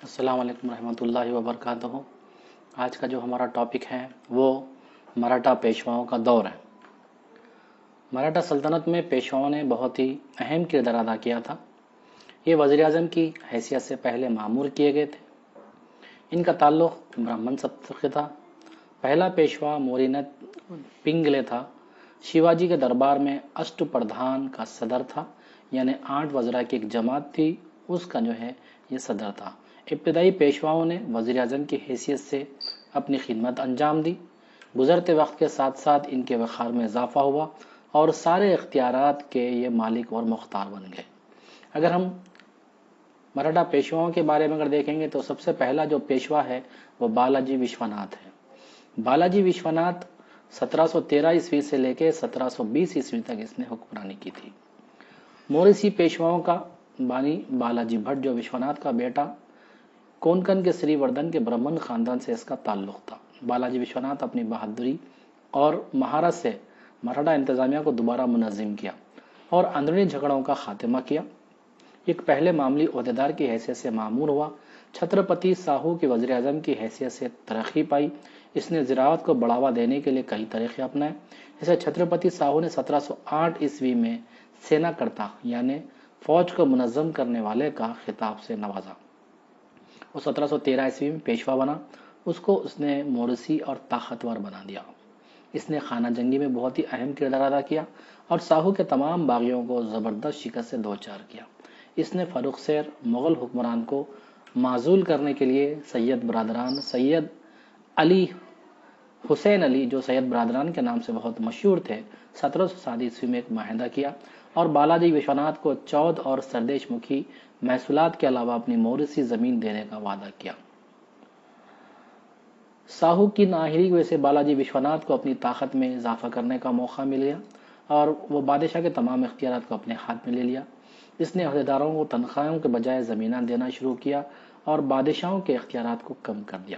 السلام علیکم ورحمۃ اللہ وبرکاتہ۔ آج کا جو ہمارا ٹاپک ہے وہ مراٹھا پیشواؤں کا دور ہے۔ مراٹھا سلطنت میں پیشواؤں نے بہت ہی اہم کردار ادا کیا تھا۔ یہ وزیر اعظم کی حیثیت سے پہلے معمور کیے گئے تھے۔ ان کا تعلق برہمن سمت سے تھا۔ پہلا پیشوا مورینت پنگلے تھا۔ شیواجی کے دربار میں اشٹ پردھان کا صدر تھا، یعنی 8 وزراء کی ایک جماعت تھی، اس کا جو ہے یہ صدر تھا۔ ابتدائی پیشواؤں نے وزیر اعظم کی حیثیت سے اپنی خدمت انجام دی۔ گزرتے وقت کے ساتھ ساتھ ان کے وقار میں اضافہ ہوا اور سارے اختیارات کے یہ مالک اور مختار بن گئے۔ اگر ہم مراٹھا پیشواؤں کے بارے میں اگر دیکھیں گے تو سب سے پہلا جو پیشوا ہے وہ بالاجی وشوناتھ ہے۔ بالاجی وشوناتھ 1713 عیسوی سے لے کے 1720 عیسوی تک اس نے حکمرانی کی تھی۔ موریسی پیشواؤں کا بانی بالاجی بھٹ جو وشوناتھ کا بیٹا کونکن کے سری وردھن کے برہمن خاندان سے اس کا تعلق تھا۔ بالاجی وشوناتھ اپنی بہادری اور مہارت سے مراٹھا انتظامیہ کو دوبارہ منظم کیا اور اندرونی جھگڑوں کا خاتمہ کیا۔ ایک پہلے معمولی عہدیدار کی حیثیت سے معمور ہوا۔ چھترپتی ساہو کی وزیر اعظم کی حیثیت سے ترقی پائی۔ اس نے زراعت کو بڑھاوا دینے کے لیے کئی طریقے اپنائے۔ جیسے چھترپتی ساہو نے 1708 عیسوی میں سینا کرتا یعنی فوج کو منظم کرنے والے کا خطاب سے نوازا۔ وہ 1713 عیسوی میں پیشوا بنا۔ اس کو اس نے مورسی اور طاقتور بنا دیا۔ اس نے خانہ جنگی میں بہت ہی اہم کردار ادا کیا اور ساہو کے تمام باغیوں کو زبردست شکست سے دوچار کیا۔ اس نے فروخ سیر مغل حکمران کو معزول کرنے کے لیے سید برادران سید علی حسین علی جو سید برادران کے نام سے بہت مشہور تھے 1707 عیسوی میں ایک معاہدہ کیا اور بالاجی وشوناتھ کو چودھ اور سردیش مکھی محصولات کے علاوہ اپنی موریسی زمین دینے کا وعدہ کیا۔ ساہو کی نااہلی کی وجہ سے بالاجی وشوناتھ کو اپنی طاقت میں اضافہ کرنے کا موقع مل گیا اور وہ بادشاہ کے تمام اختیارات کو اپنے ہاتھ میں لے لیا۔ اس نے عہدیداروں کو تنخواہوں کے بجائے زمینیں دینا شروع کیا اور بادشاہوں کے اختیارات کو کم کر دیا۔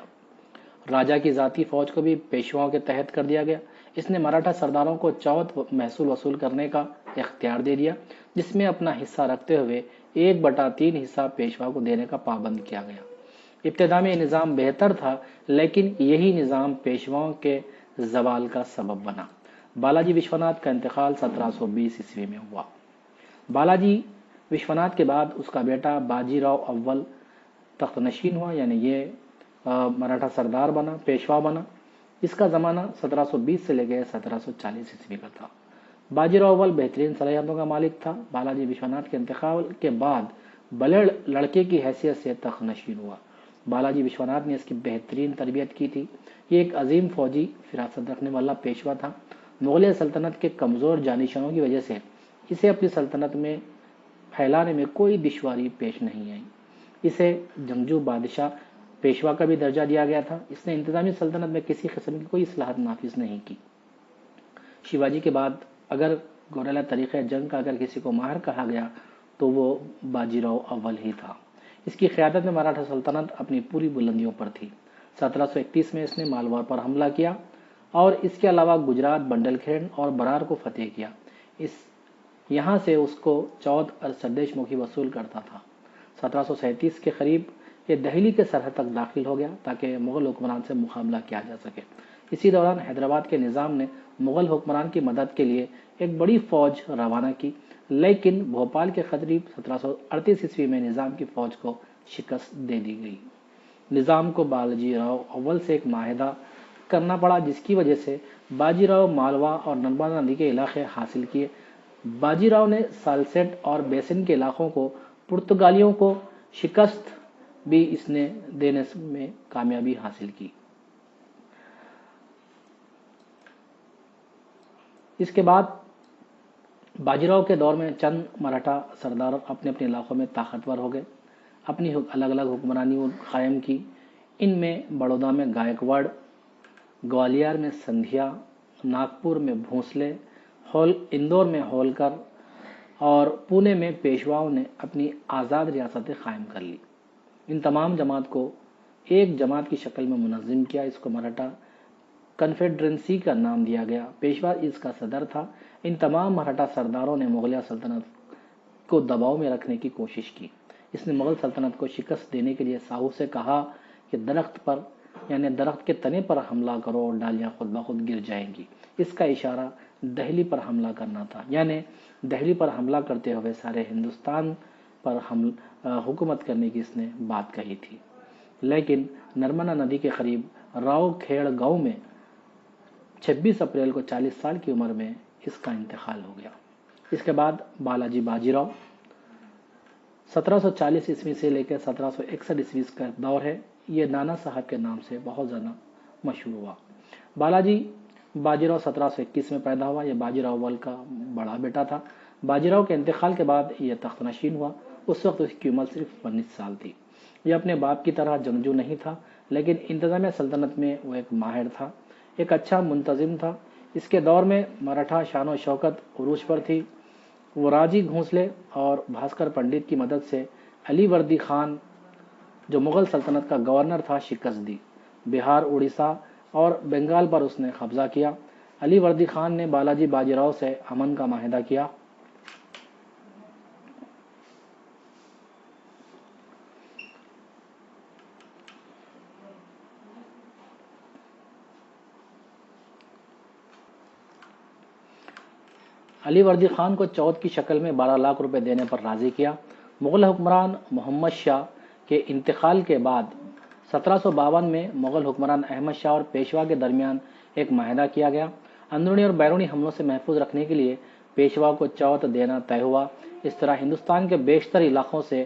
راجا کی ذاتی فوج کو بھی پیشواؤں کے تحت کر دیا گیا۔ اس نے مراٹھا سرداروں کو چودھ محصول وصول کرنے کا اختیار دے دیا، جس میں اپنا حصہ رکھتے ہوئے 1/3 حصہ پیشوا کو دینے کا پابند کیا گیا۔ ابتدا میں یہ نظام بہتر تھا، لیکن یہی نظام پیشواؤں کے زوال کا سبب بنا۔ بالاجی وشوناتھ کا انتقال 1720 عیسوی میں ہوا۔ بالاجی وشوناتھ کے بعد اس کا بیٹا باجی راؤ اول تخت نشین ہوا، یعنی یہ مراٹھا سردار بنا، پیشوا بنا۔ اس کا زمانہ 1720 سے لے کے 1740 عیسوی کا تھا۔ باجی راؤ اول بہترین صلاحیتوں کا مالک تھا۔ بالاجی وشوناتھ کے انتقال کے بعد بلڑ لڑکے کی حیثیت سے تخت نشین ہوا۔ بالاجی وشوناتھ نے اس کی بہترین تربیت کی تھی۔ یہ ایک عظیم فوجی فراست رکھنے والا پیشوا تھا۔ مغلیہ سلطنت کے کمزور جانشینوں کی وجہ سے اسے اپنی سلطنت میں پھیلانے میں کوئی دشواری پیش نہیں آئی۔ اسے جنگجو بادشاہ پیشوا کا بھی درجہ دیا گیا تھا۔ اس نے انتظامی سلطنت میں کسی قسم کی کوئی اصلاحات نافذ نہیں کی۔ شیواجی کے بعد اگر گوریلا طریقہ جنگ کا اگر کسی کو ماہر کہا گیا تو وہ باجی راؤ اول ہی تھا۔ اس کی قیادت میں مراٹھا سلطنت اپنی پوری بلندیوں پر تھی۔ 1731 میں اس نے مالوا پر حملہ کیا اور اس کے علاوہ گجرات، بنڈل کھیڑ اور برار کو فتح کیا۔ یہاں سے اس کو چودھ اور سردیش مکھی وصول کرتا تھا۔ 1737 کے قریب یہ دہلی کے سرحد تک داخل ہو گیا تاکہ مغل حکمران سے مقابلہ کیا جا سکے۔ اسی دوران حیدرآباد کے نظام نے مغل حکمران کی مدد کے لیے ایک بڑی فوج روانہ کی، لیکن بھوپال کے قریب 1738 عیسوی میں نظام کی فوج کو شکست دے دی گئی۔ نظام کو بالاجی راؤ اول سے ایک معاہدہ کرنا پڑا، جس کی وجہ سے باجی راؤ مالوا اور نرمدا ندی کے علاقے حاصل کیے۔ باجی راؤ نے سالسیٹ اور بیسن کے علاقوں کو پرتگالیوں کو شکست بھی اس نے دینے میں کامیابی حاصل کی۔ اس کے بعد باجی راؤ کے دور میں چند مراٹھا سردار اپنے اپنے علاقوں میں طاقتور ہو گئے، اپنی الگ الگ حکمرانی قائم کی۔ ان میں بڑودہ میں گائیکواڑ، گوالیار میں سندھیا، ناگپور میں بھونسلے، اندور میں ہولکر اور پونے میں پیشواؤں نے اپنی آزاد ریاستیں قائم کر لی۔ ان تمام جماعت کو ایک جماعت کی شکل میں منظم کیا۔ اس کو مراٹھا کنفیڈرنسی کا نام دیا گیا۔ پیشوا اس کا صدر تھا۔ ان تمام مراٹھا سرداروں نے مغلیہ سلطنت کو دباؤ میں رکھنے کی کوشش کی۔ اس نے مغل سلطنت کو شکست دینے کے لیے ساہو سے کہا کہ درخت کے تنے پر حملہ کرو اور ڈالیاں خود بخود گر جائیں گی۔ اس کا اشارہ دہلی پر حملہ کرنا تھا، یعنی دہلی پر حملہ کرتے ہوئے سارے ہندوستان پر حکومت کرنے کی اس نے بات کہی تھی۔ لیکن نرمدا ندی کے قریب راؤ کھیڑ گاؤں میں 26 اپریل کو 40 سال کی عمر میں اس کا انتقال ہو گیا۔ اس کے بعد بالاجی باجی راؤ 1740 عیسوی سے لے کر 1761 عیسوی کا دور ہے، یہ نانا صاحب کے نام سے بہت زیادہ مشہور ہوا۔ بالاجی باجی راؤ 1721 میں پیدا ہوا، یہ باجی راؤ اول کا بڑا بیٹا تھا۔ باجی راؤ کے انتقال کے بعد یہ تخت نشین ہوا، اس وقت اس کی عمر صرف 19 سال تھی۔ یہ اپنے باپ کی طرح جنگجو نہیں تھا، لیکن انتظامیہ سلطنت میں وہ ایک ماہر تھا، ایک اچھا منتظم تھا۔ اس کے دور میں مراٹھا شان و شوکت عروج پر تھی۔ وہ راجی گھونسلے اور بھاسکر پنڈت کی مدد سے علی وردی خان جو مغل سلطنت کا گورنر تھا شکست دی۔ بہار، اڑیسہ اور بنگال پر اس نے قبضہ کیا۔ علی وردی خان نے بالاجی باجی راؤ سے امن کا معاہدہ کیا۔ علی وردی خان کو چوتھ کی شکل میں 12 لاکھ روپے دینے پر راضی کیا۔ مغل حکمران محمد شاہ کے انتقال کے بعد 1752 میں مغل حکمران احمد شاہ اور پیشوا کے درمیان ایک معاہدہ کیا گیا۔ اندرونی اور بیرونی حملوں سے محفوظ رکھنے کے لیے پیشوا کو چوتھ دینا طے ہوا۔ اس طرح ہندوستان کے بیشتر علاقوں سے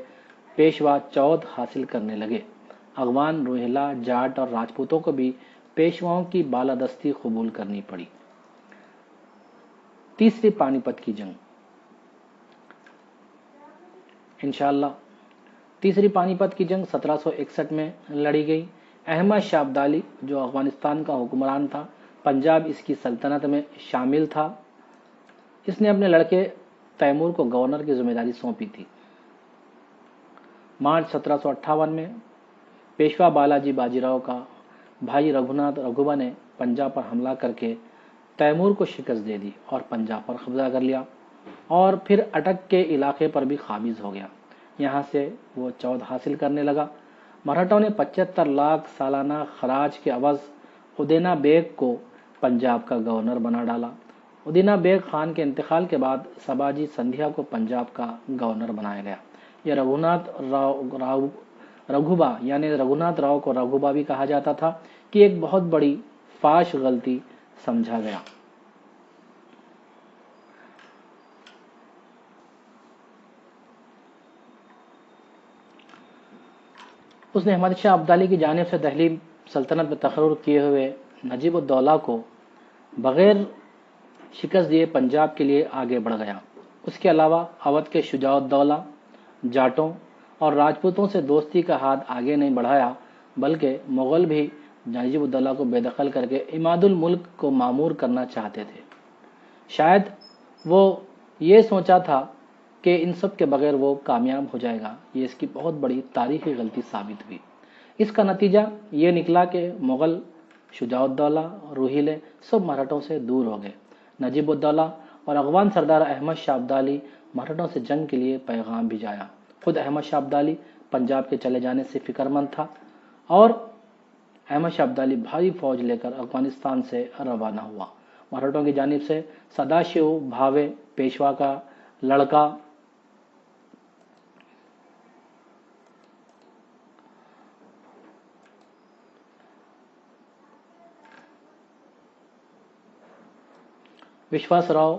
پیشوا چوتھ حاصل کرنے لگے۔ اغوان، روہیلا، جاٹ اور راجپوتوں کو بھی پیشواؤں کی بالادستی قبول کرنی پڑی۔ تیسری پانی پت کی جنگ انشاءاللہ تیسری پانی پت کی جنگ 1761 میں لڑی گئی۔ احمد شاہ ابدالی جو افغانستان کا حکمران تھا، پنجاب اس کی سلطنت میں شامل تھا۔ اس نے اپنے لڑکے تیمور کو گورنر کی ذمہ داری سونپی تھی۔ مارچ 1758 میں پیشوا بالاجی باجی راؤ کا بھائی رگھوناتھ رگھوبا نے پنجاب پر حملہ کر کے تیمور کو شکست دے دی اور پنجاب پر قبضہ کر لیا، اور پھر اٹک کے علاقے پر بھی قابض ہو گیا۔ یہاں سے وہ چوتھ حاصل کرنے لگا۔ مراٹھوں نے 75 لاکھ سالانہ خراج کے عوض ادینا بیگ کو پنجاب کا گورنر بنا ڈالا۔ ادینا بیگ خان کے انتقال کے بعد سباجی سندھیا کو پنجاب کا گورنر بنایا گیا۔ یہ رگھوبا یعنی رگھوناتھ راؤ کو رگھوبا بھی کہا جاتا تھا کہ ایک بہت بڑی فاش غلطی سمجھا گیا۔ اس نے احمد شاہ ابدالی کی جانب سے دہلی سلطنت میں تقرر کیے ہوئے نجیب الدولہ کو بغیر شکست دیے پنجاب کے لیے آگے بڑھ گیا۔ اس کے علاوہ اودھ کے شجاع الدولہ، جاٹوں اور راجپوتوں سے دوستی کا ہاتھ آگے نہیں بڑھایا، بلکہ مغل بھی نجیب الدولہ کو بے دخل کر کے اماد الملک کو معمور کرنا چاہتے تھے۔ شاید وہ یہ سوچا تھا کہ ان سب کے بغیر وہ کامیاب ہو جائے گا۔ یہ اس کی بہت بڑی تاریخی غلطی ثابت ہوئی۔ اس کا نتیجہ یہ نکلا کہ مغل، شجاع الدولہ، روہیلے سب مراٹھوں سے دور ہو گئے۔ نجیب الدولہ اور اغوان سردار احمد شاہ ابدالی مراٹھوں سے جنگ کے لیے پیغام بھیجایا۔ خود احمد شاہ ابدالی پنجاب کے چلے جانے سے فکر مند تھا، اور احمد شاہ ابدالی بھاری فوج لے کر افغانستان سے روانہ ہوا۔ مراٹھوں کی جانب سے سداشیو بھاوے پیشوا کا لڑکا وشواس راؤ،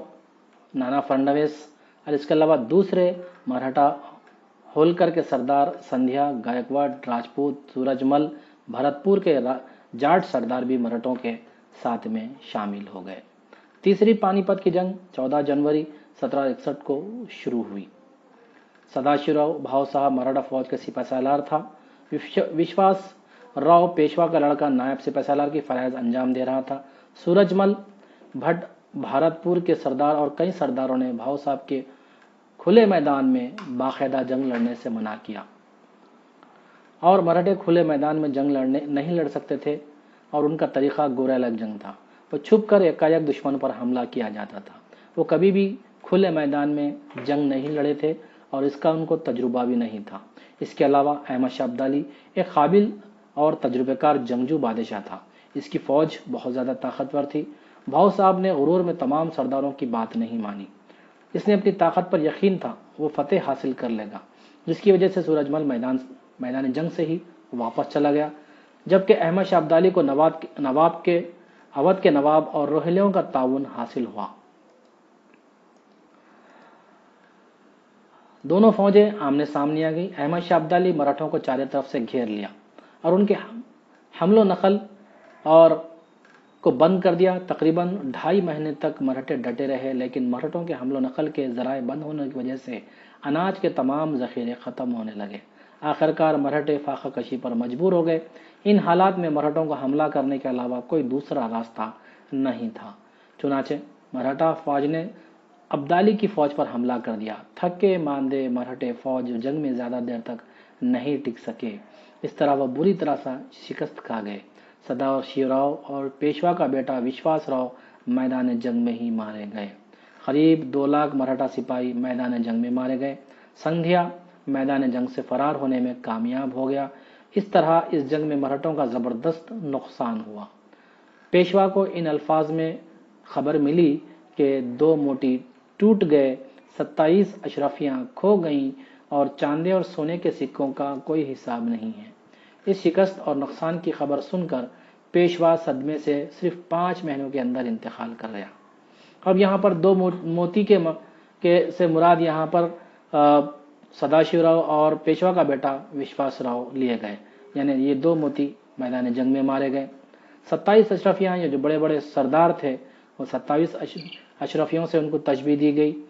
نانا فرنڈویس اور اس کے علاوہ دوسرے مراٹھا ہولکر کے سردار سندھیا، گائیکواڑ راجپوت، سورج مل، بھرت پور کے جاٹ سردار بھی مراٹھوں کے ساتھ میں شامل ہو گئے۔ تیسری پانی پت کی جنگ 14 جنوری 1761 کو شروع ہوئی۔ سداشیو راؤ بھاؤ صاحب مراٹھا فوج کے سپہ سالار تھا۔ وشواس راؤ پیشوا کا لڑکا نائب سپہ سالار کی فرائض انجام دے رہا تھا۔ سورج مل بھٹ بھارت پور کے سردار اور کئی سرداروں نے بھاؤ صاحب کے کھلے میدان میں باقاعدہ جنگ لڑنے سے منع کیا، اور مراٹھے کھلے میدان میں جنگ نہیں لڑ سکتے تھے، اور ان کا طریقہ گوریلا جنگ تھا۔ وہ چھپ کر یکایک دشمن پر حملہ کیا جاتا تھا۔ وہ کبھی بھی کھلے میدان میں جنگ نہیں لڑے تھے، اور اس کا ان کو تجربہ بھی نہیں تھا۔ اس کے علاوہ احمد شاہ ابدالی ایک قابل اور تجربہ کار جنگجو بادشاہ تھا۔ اس کی فوج بہت زیادہ طاقتور تھی۔ بہو صاحب نے غرور میں تمام سرداروں کی بات نہیں مانی۔ اس نے اپنی طاقت پر یقین تھا وہ فتح حاصل کر لے گا، جس کی وجہ سے سورج مل میدان جنگ سے ہی واپس چلا گیا، جبکہ احمد شاہ ابدالی کو اودھ کے نواب اور روہیلیوں کا تعاون حاصل ہوا۔ دونوں فوجیں آمنے سامنے آ گئی۔ احمد شاہ ابدالی مراٹھوں کو چاروں طرف سے گھیر لیا اور ان کے حمل و نقل اور کو بند کر دیا۔ تقریباً 2.5 مہینے تک مراٹھے ڈٹے رہے، لیکن مراٹھوں کے حمل و نقل کے ذرائع بند ہونے کی وجہ سے اناج کے تمام ذخیرے ختم ہونے لگے۔ آخرکار مراٹھے فاقہ کشی پر مجبور ہو گئے۔ ان حالات میں مراٹھوں کو حملہ کرنے کے علاوہ کوئی دوسرا راستہ نہیں تھا، چنانچہ مراٹھا فوج نے ابدالی کی فوج پر حملہ کر دیا۔ تھکے ماندے مراٹھے فوج جنگ میں زیادہ دیر تک نہیں ٹک سکے۔ اس طرح وہ بری طرح سے شکست کھا گئے۔ سدا شیو راؤ اور پیشوا کا بیٹا وشواس راؤ میدان جنگ میں ہی مارے گئے۔ قریب 2 لاکھ مراٹھا سپاہی میدان جنگ میں مارے گئے۔ سندھیا میدان جنگ سے فرار ہونے میں کامیاب ہو گیا۔ اس طرح اس جنگ میں مراٹھوں کا زبردست نقصان ہوا۔ پیشوا کو ان الفاظ میں خبر ملی کہ 2 موتی ٹوٹ گئے، 27 اشرفیاں کھو گئیں اور چاندی اور سونے کے سکوں کا کوئی حساب نہیں ہے۔ اس شکست اور نقصان کی خبر سن کر پیشوا صدمے سے صرف 5 مہینوں کے اندر انتقال کر گیا۔ اب یہاں پر 2 موتی سے مراد یہاں پر سداشیو راؤ اور پیشوا کا بیٹا وشواس راؤ لیے گئے، یعنی یہ 2 موتی میدان جنگ میں مارے گئے۔ 27 اشرفیاں، یہ جو بڑے بڑے سردار تھے، وہ 27 اشرفیوں سے ان کو تشبیہ دی گئی،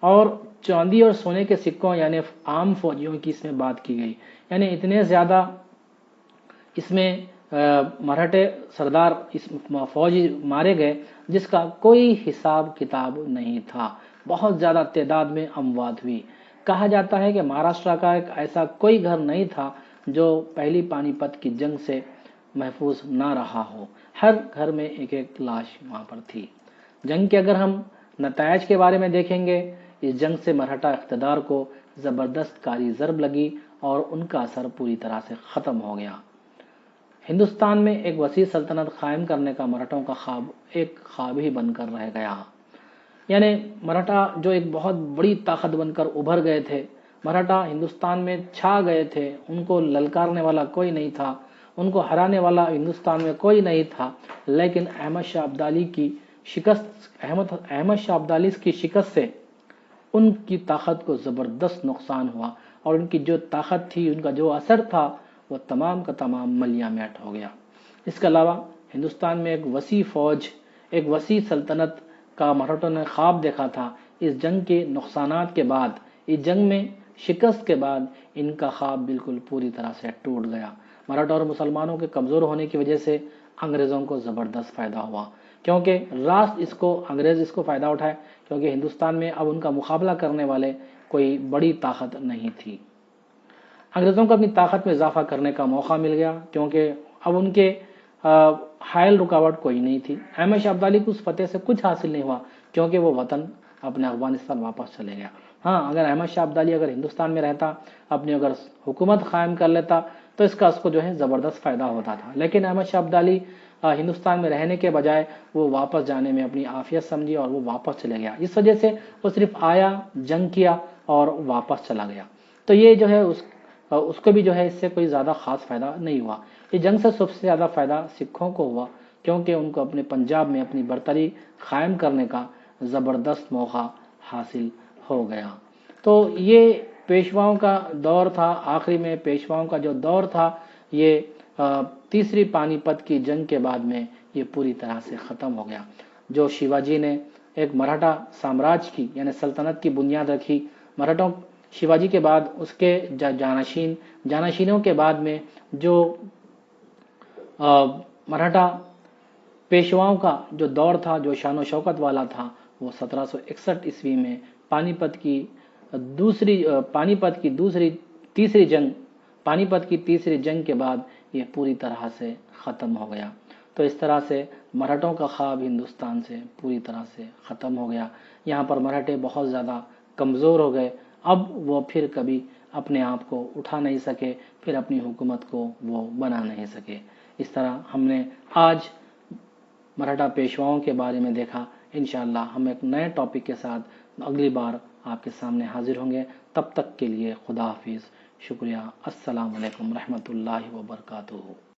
اور چاندی اور سونے کے سکوں یعنی عام فوجیوں کی اس میں بات کی گئی۔ یعنی اتنے زیادہ اس میں مراٹھے سردار اس فوجی مارے گئے جس کا کوئی حساب کتاب نہیں تھا۔ بہت زیادہ تعداد میں اموات ہوئی۔ کہا جاتا ہے کہ مہاراشٹر کا ایک ایسا کوئی گھر نہیں تھا جو پہلی پانی پت کی جنگ سے محفوظ نہ رہا ہو۔ ہر گھر میں ایک ایک لاش وہاں پر تھی۔ جنگ کے اگر ہم نتائج کے بارے میں دیکھیں گے، اس جنگ سے مراٹھا اقتدار کو زبردست کاری ضرب لگی اور ان کا اثر پوری طرح سے ختم ہو گیا۔ ہندوستان میں ایک وسیع سلطنت قائم کرنے کا مراٹھوں کا خواب ایک خواب ہی بن کر رہ گیا۔ یعنی مراٹھا جو ایک بہت بڑی طاقت بن کر ابھر گئے تھے، مراٹھا ہندوستان میں چھا گئے تھے، ان کو للکارنے والا کوئی نہیں تھا، ان کو ہرانے والا ہندوستان میں کوئی نہیں تھا، لیکن احمد شاہ ابدالی کی شکست سے ان کی طاقت کو زبردست نقصان ہوا، اور ان کی جو طاقت تھی، ان کا جو اثر تھا، وہ تمام کا تمام ملیہ میٹ ہو گیا۔ اس کے علاوہ ہندوستان میں ایک وسیع فوج، ایک وسیع سلطنت کا مراٹھوں نے خواب دیکھا تھا۔ اس جنگ کے نقصانات کے بعد، اس جنگ میں شکست کے بعد ان کا خواب بالکل پوری طرح سے ٹوٹ گیا۔ مراٹھا اور مسلمانوں کے کمزور ہونے کی وجہ سے انگریزوں کو زبردست فائدہ ہوا، کیونکہ انگریز اس کو فائدہ اٹھائے، کیونکہ ہندوستان میں اب ان کا مقابلہ کرنے والے کوئی بڑی طاقت نہیں تھی۔ انگریزوں کو اپنی طاقت میں اضافہ کرنے کا موقع مل گیا، کیونکہ اب ان کے حائل رکاوٹ کوئی نہیں تھی۔ احمد شاہ ابدالی کو اس فتح سے کچھ حاصل نہیں ہوا، کیونکہ وہ وطن اپنے افغانستان واپس چلے گیا۔ ہاں، اگر احمد شاہ ابدالی اگر ہندوستان میں رہتا، اپنی اگر حکومت قائم کر لیتا، تو اس کو جو ہے زبردست فائدہ ہوتا تھا، لیکن احمد شاہ ابدالی ہندوستان میں رہنے کے بجائے وہ واپس جانے میں اپنی عافیت سمجھی اور وہ واپس چلے گیا۔ اس وجہ سے وہ صرف آیا، جنگ کیا اور واپس چلا گیا۔ تو یہ جو ہے اس کو بھی جو ہے اس سے کوئی زیادہ خاص فائدہ نہیں ہوا۔ اس جنگ سے سب سے زیادہ فائدہ سکھوں کو ہوا، کیونکہ ان کو اپنے پنجاب میں اپنی برتری قائم کرنے کا زبردست موقع حاصل ہو گیا۔ تو یہ پیشواؤں کا دور تھا۔ آخری میں پیشواؤں کا جو دور تھا، یہ تیسری پانی پت کی جنگ کے بعد میں یہ پوری طرح سے ختم ہو گیا۔ جو شیواجی نے ایک مراٹھا سامراج کی یعنی سلطنت کی بنیاد رکھی، مراٹھوں شیواجی کے بعد اس کے جانشینوں کے بعد میں جو مراٹھا پیشواؤں کا جو دور تھا، جو شان و شوکت والا تھا، وہ 1761 عیسوی میں پانی پت کی تیسری جنگ کے بعد یہ پوری طرح سے ختم ہو گیا۔ تو اس طرح سے مراٹھوں کا خواب ہندوستان سے پوری طرح سے ختم ہو گیا۔ یہاں پر مراٹھے بہت زیادہ کمزور ہو گئے اب وہ پھر کبھی اپنے آپ کو اٹھا نہیں سکے، پھر اپنی حکومت کو وہ بنا نہیں سکے۔ اس طرح ہم نے آج مراٹھا پیشواؤں کے بارے میں دیکھا۔ انشاءاللہ ہم ایک نئے ٹاپک کے ساتھ اگلی بار آپ کے سامنے حاضر ہوں گے۔ تب تک کے لیے خدا حافظ، شکریہ، السلام علیکم رحمۃ اللہ وبرکاتہ۔